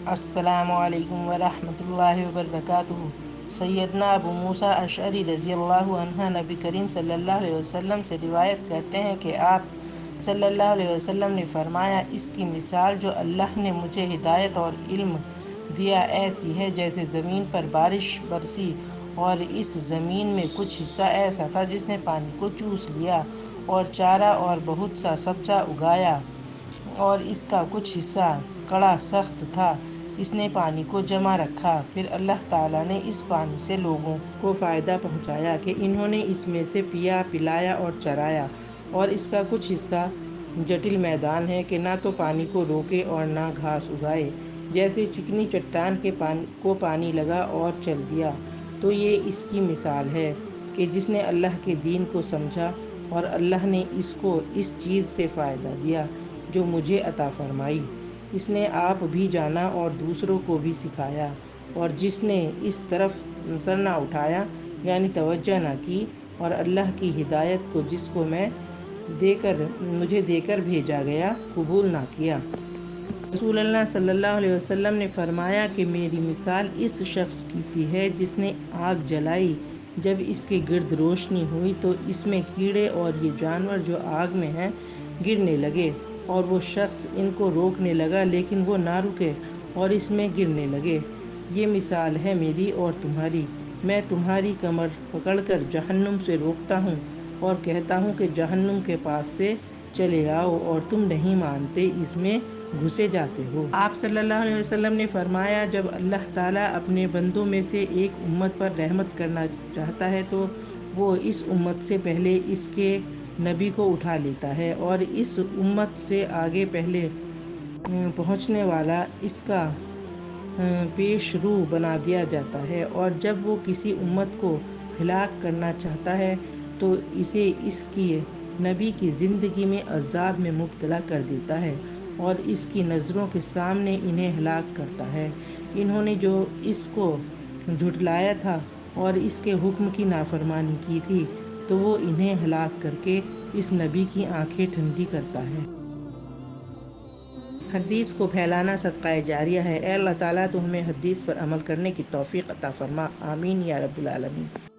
السلام علیکم ورحمۃ اللہ وبرکاتہ۔ سیدنا ابو موسیٰ اشعری رضی اللہ عنہ نبی کریم صلی اللہ علیہ وسلم سے روایت کرتے ہیں کہ آپ صلی اللہ علیہ وسلم نے فرمایا، اس کی مثال جو اللہ نے مجھے ہدایت اور علم دیا ایسی ہے جیسے زمین پر بارش برسی اور اس زمین میں کچھ حصہ ایسا تھا جس نے پانی کو چوس لیا اور چارہ اور بہت سا سبزہ اگایا، اور اس کا کچھ حصہ کڑا سخت تھا، اس نے پانی کو جمع رکھا۔ پھر اللہ تعالیٰ نے اس پانی سے لوگوں کو فائدہ پہنچایا کہ انہوں نے اس میں سے پیا، پلایا اور چرایا، اور اس کا کچھ حصہ جٹل میدان ہے کہ نہ تو پانی کو روکے اور نہ گھاس اگائے، جیسے چکنی چٹان کے کو پانی لگا اور چل دیا۔ تو یہ اس کی مثال ہے کہ جس نے اللہ کے دین کو سمجھا اور اللہ نے اس کو اس چیز سے فائدہ دیا جو مجھے عطا فرمائی، اس نے آپ بھی جانا اور دوسروں کو بھی سکھایا، اور جس نے اس طرف سر نہ اٹھایا یعنی توجہ نہ کی اور اللہ کی ہدایت کو جس کو مجھے دے کر بھیجا گیا قبول نہ کیا۔ رسول اللہ صلی اللہ علیہ وسلم نے فرمایا کہ میری مثال اس شخص کی سی ہے جس نے آگ جلائی، جب اس کے گرد روشنی ہوئی تو اس میں کیڑے اور یہ جانور جو آگ میں ہیں گرنے لگے، اور وہ شخص ان کو روکنے لگا لیکن وہ نہ رکے اور اس میں گرنے لگے۔ یہ مثال ہے میری اور تمہاری، میں تمہاری کمر پکڑ کر جہنم سے روکتا ہوں اور کہتا ہوں کہ جہنم کے پاس سے چلے آؤ، اور تم نہیں مانتے، اس میں گھسے جاتے ہو۔ آپ صلی اللہ علیہ وسلم نے فرمایا، جب اللہ تعالیٰ اپنے بندوں میں سے ایک امت پر رحمت کرنا چاہتا ہے تو وہ اس امت سے پہلے اس کے نبی کو اٹھا لیتا ہے، اور اس امت سے آگے پہلے پہنچنے والا اس کا پیش رو بنا دیا جاتا ہے، اور جب وہ کسی امت کو ہلاک کرنا چاہتا ہے تو اسے اس کی نبی کی زندگی میں عذاب میں مبتلا کر دیتا ہے اور اس کی نظروں کے سامنے انہیں ہلاک کرتا ہے۔ انہوں نے جو اس کو جھٹلایا تھا اور اس کے حکم کی نافرمانی کی تھی تو وہ انہیں ہلاک کر کے اس نبی کی آنکھیں ٹھنڈی کرتا ہے۔ حدیث کو پھیلانا صدقہ جاریہ ہے۔ اے اللہ تعالیٰ تو ہمیں حدیث پر عمل کرنے کی توفیق عطا فرما، آمین یا رب العالمین۔